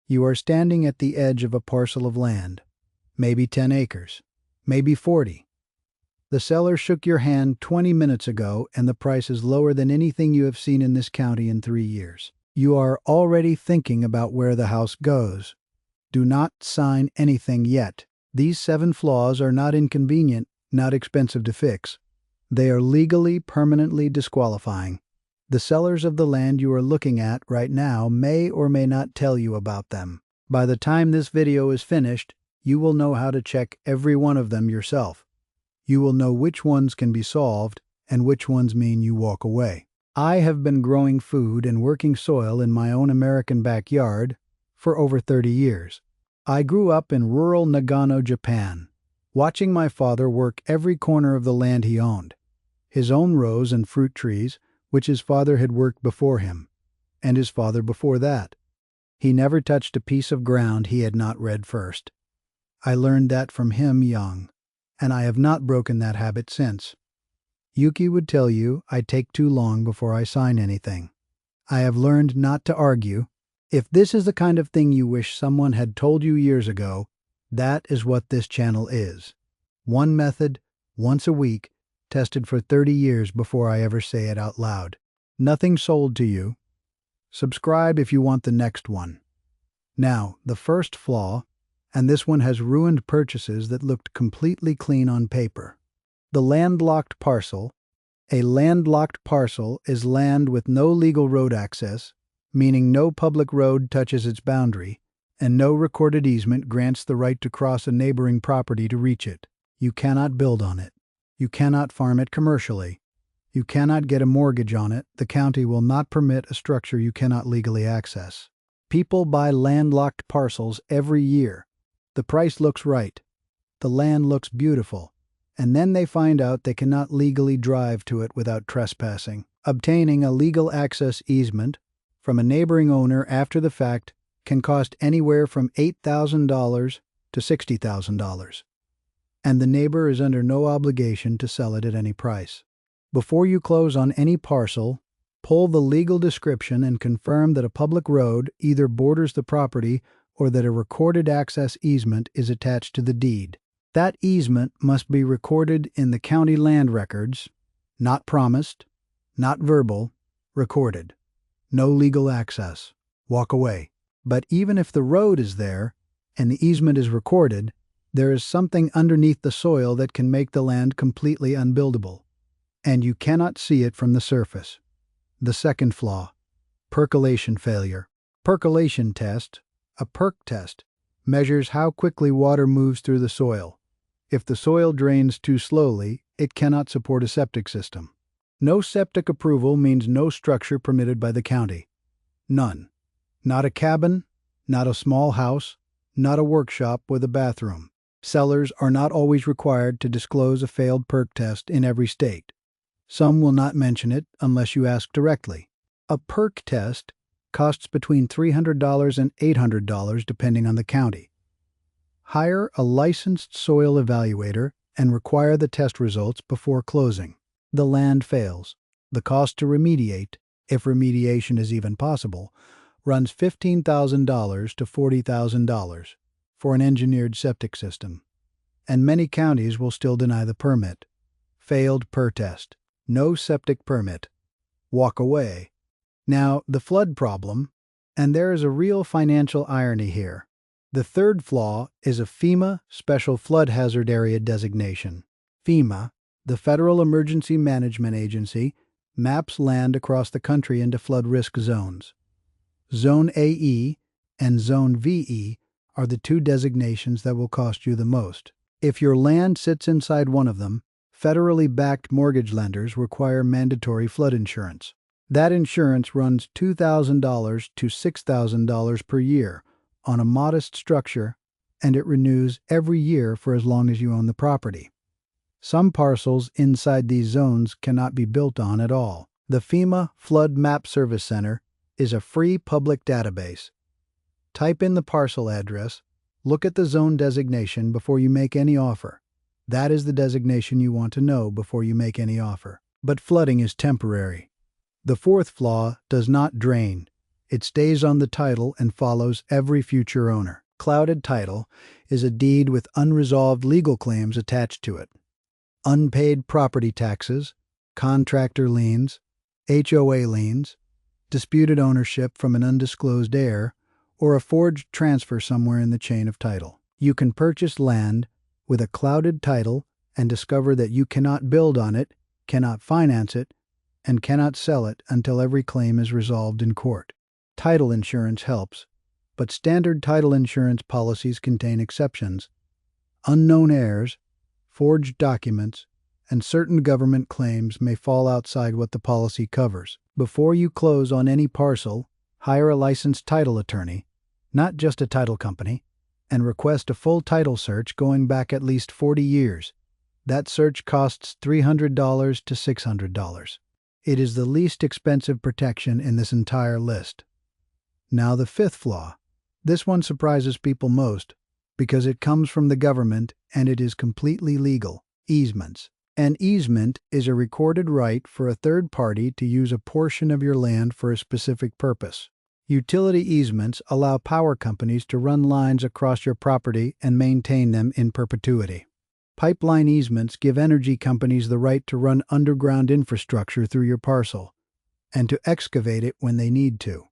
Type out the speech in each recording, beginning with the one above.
You are standing at the edge of a parcel of land, maybe 10 acres, maybe 40. The seller shook your hand 20 minutes ago and the price is lower than anything you have seen in this county in 3 years. You are already thinking about where the house goes. Do not sign anything yet. These 7 flaws are not inconvenient, not expensive to fix. They are legally permanently disqualifying. The sellers of the land you are looking at right now may or may not tell you about them. By the time this video is finished, you will know how to check every one of them yourself. You will know which ones can be solved and which ones mean you walk away. I have been growing food and working soil in my own American backyard for over 30 years. I grew up in rural Nagano, Japan, watching my father work every corner of the land he owned, his own rose and fruit trees, which his father had worked before him, and his father before that. He never touched a piece of ground he had not read first. I learned that from him young, and I have not broken that habit since. Yuki would tell you I take too long before I sign anything. I have learned not to argue. If this is the kind of thing you wish someone had told you years ago, that is what this channel is. One method, once a week, tested for 30 years before I ever say it out loud. Nothing sold to you. Subscribe if you want the next one. Now, the first flaw, and this one has ruined purchases that looked completely clean on paper. The landlocked parcel. A landlocked parcel is land with no legal road access, meaning no public road touches its boundary, and no recorded easement grants the right to cross a neighboring property to reach it. You cannot build on it. You cannot farm it commercially. You cannot get a mortgage on it. The county will not permit a structure you cannot legally access. People buy landlocked parcels every year. The price looks right. The land looks beautiful. And then they find out they cannot legally drive to it without trespassing. Obtaining a legal access easement from a neighboring owner after the fact can cost anywhere from $8,000 to $60,000. And the neighbor is under no obligation to sell it at any price. Before you close on any parcel, pull the legal description and confirm that a public road either borders the property or that a recorded access easement is attached to the deed. That easement must be recorded in the county land records, not promised, not verbal, recorded. No legal access. Walk away. But even if the road is there and the easement is recorded, there is something underneath the soil that can make the land completely unbuildable, and you cannot see it from the surface. The second flaw, percolation failure. Percolation test, a perc test, measures how quickly water moves through the soil. If the soil drains too slowly, it cannot support a septic system. No septic approval means no structure permitted by the county. None. Not a cabin, not a small house, not a workshop with a bathroom. Sellers are not always required to disclose a failed perc test in every state. Some will not mention it unless you ask directly. A perc test costs between $300 and $800 depending on the county. Hire a licensed soil evaluator and require the test results before closing. The land fails. The cost to remediate, if remediation is even possible, runs $15,000 to $40,000 for an engineered septic system. And many counties will still deny the permit. Failed perc test. No septic permit. Walk away. Now, the flood problem, and there is a real financial irony here. The third flaw is a FEMA Special Flood Hazard Area designation. FEMA, the Federal Emergency Management Agency, maps land across the country into flood risk zones. Zone AE and Zone VE are the 2 designations that will cost you the most. If your land sits inside one of them, federally backed mortgage lenders require mandatory flood insurance. That insurance runs $2,000 to $6,000 per year on a modest structure, and it renews every year for as long as you own the property. Some parcels inside these zones cannot be built on at all. The FEMA Flood Map Service Center is a free public database. Type in the parcel address, look at the zone designation before you make any offer. That is the designation you want to know before you make any offer. But flooding is temporary. The fourth flaw does not drain. It stays on the title and follows every future owner. Clouded title is a deed with unresolved legal claims attached to it. Unpaid property taxes, contractor liens, HOA liens, disputed ownership from an undisclosed heir, or a forged transfer somewhere in the chain of title. You can purchase land with a clouded title and discover that you cannot build on it, cannot finance it, and cannot sell it until every claim is resolved in court. Title insurance helps, but standard title insurance policies contain exceptions. Unknown heirs, forged documents, and certain government claims may fall outside what the policy covers. Before you close on any parcel, hire a licensed title attorney, not just a title company, and request a full title search going back at least 40 years. That search costs $300 to $600. It is the least expensive protection in this entire list. Now the fifth flaw. This one surprises people most because it comes from the government and it is completely legal. Easements. An easement is a recorded right for a third party to use a portion of your land for a specific purpose. Utility easements allow power companies to run lines across your property and maintain them in perpetuity. Pipeline easements give energy companies the right to run underground infrastructure through your parcel and to excavate it when they need to.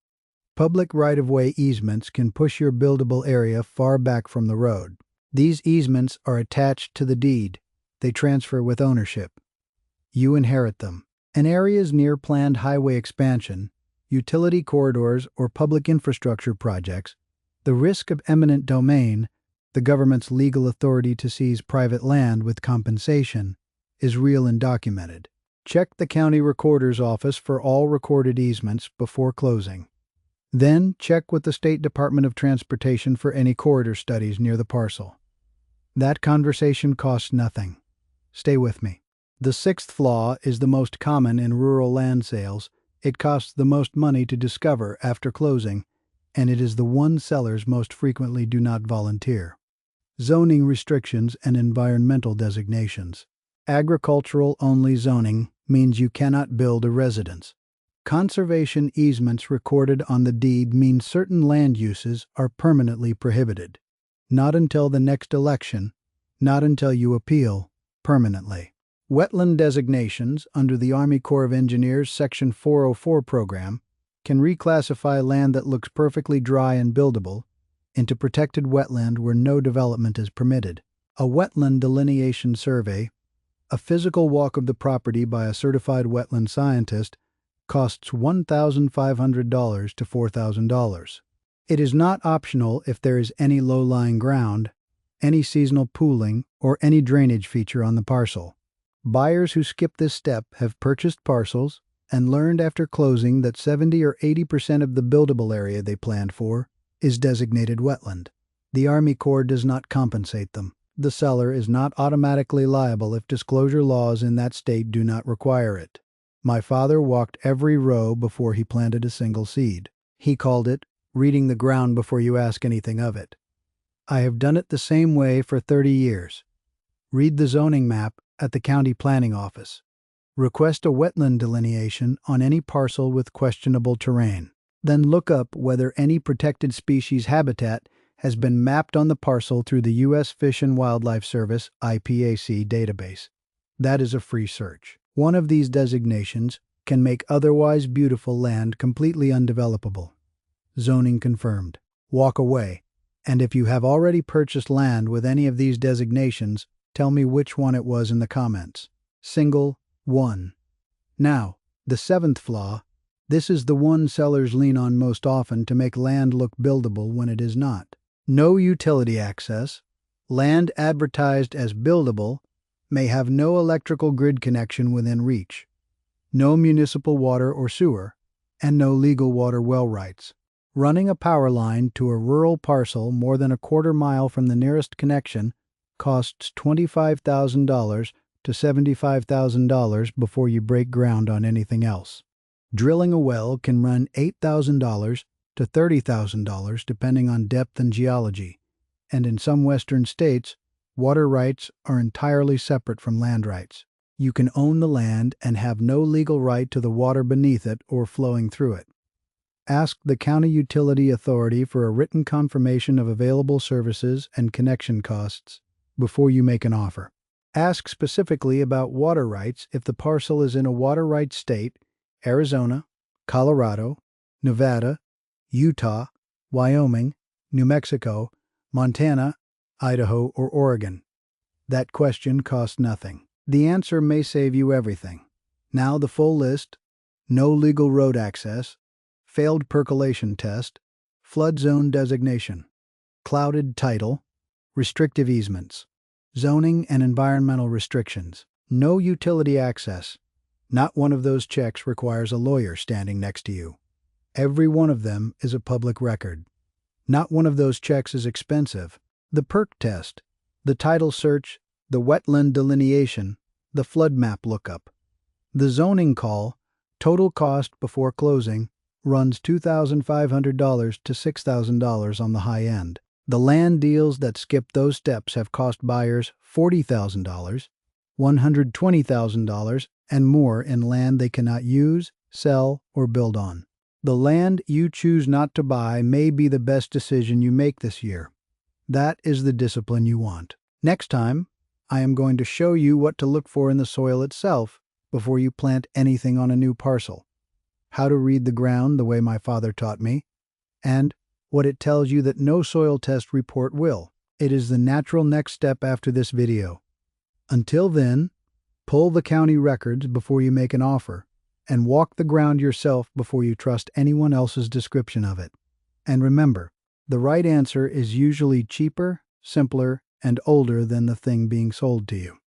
Public right-of-way easements can push your buildable area far back from the road. These easements are attached to the deed. They transfer with ownership. You inherit them. In areas near planned highway expansion, utility corridors, or public infrastructure projects, the risk of eminent domain, the government's legal authority to seize private land with compensation, is real and documented. Check the county recorder's office for all recorded easements before closing. Then check with the State Department of Transportation for any corridor studies near the parcel. That conversation costs nothing. Stay with me. The sixth flaw is the most common in rural land sales. It costs the most money to discover after closing, and it is the one sellers most frequently do not volunteer. Zoning restrictions and environmental designations. Agricultural-only zoning means you cannot build a residence. Conservation easements recorded on the deed mean certain land uses are permanently prohibited. Not until the next election, not until you appeal, permanently. Wetland designations under the Army Corps of Engineers Section 404 program can reclassify land that looks perfectly dry and buildable into protected wetland where no development is permitted. A wetland delineation survey, a physical walk of the property by a certified wetland scientist, costs $1,500 to $4,000. It is not optional if there is any low-lying ground, any seasonal pooling, or any drainage feature on the parcel. Buyers who skip this step have purchased parcels and learned after closing that 70 or 80% of the buildable area they planned for is designated wetland. The Army Corps does not compensate them. The seller is not automatically liable if disclosure laws in that state do not require it. My father walked every row before he planted a single seed. He called it reading the ground before you ask anything of it. I have done it the same way for 30 years. Read the zoning map at the county planning office. Request a wetland delineation on any parcel with questionable terrain. Then look up whether any protected species habitat has been mapped on the parcel through the U.S. Fish and Wildlife Service IPAC database. That is a free search. One of these designations can make otherwise beautiful land completely undevelopable. Zoning confirmed. Walk away. And if you have already purchased land with any of these designations, tell me which one it was in the comments. Single 1. Now, the seventh flaw. This is the one sellers lean on most often to make land look buildable when it is not. No utility access. Land advertised as buildable may have no electrical grid connection within reach, no municipal water or sewer, and no legal water well rights. Running a power line to a rural parcel more than a quarter mile from the nearest connection costs $25,000 to $75,000 before you break ground on anything else. Drilling a well can run $8,000 to $30,000 depending on depth and geology, and in some western states, water rights are entirely separate from land rights. You can own the land and have no legal right to the water beneath it or flowing through it. Ask the county utility authority for a written confirmation of available services and connection costs before you make an offer. Ask specifically about water rights if the parcel is in a water rights state: Arizona, Colorado, Nevada, Utah, Wyoming, New Mexico, Montana, Idaho, or Oregon. That question costs nothing. The answer may save you everything. Now the full list: no legal road access, failed percolation test, flood zone designation, clouded title, restrictive easements, zoning and environmental restrictions, no utility access. Not one of those checks requires a lawyer standing next to you. Every one of them is a public record. Not one of those checks is expensive. The perc test, the title search, the wetland delineation, the flood map lookup. The zoning call, total cost before closing, runs $2,500 to $6,000 on the high end. The land deals that skip those steps have cost buyers $40,000, $120,000, and more in land they cannot use, sell, or build on. The land you choose not to buy may be the best decision you make this year. That is the discipline you want. Next time, I am going to show you what to look for in the soil itself before you plant anything on a new parcel, how to read the ground the way my father taught me, and what it tells you that no soil test report will. It is the natural next step after this video. Until then, pull the county records before you make an offer, and walk the ground yourself before you trust anyone else's description of it. And remember, the right answer is usually cheaper, simpler, and older than the thing being sold to you.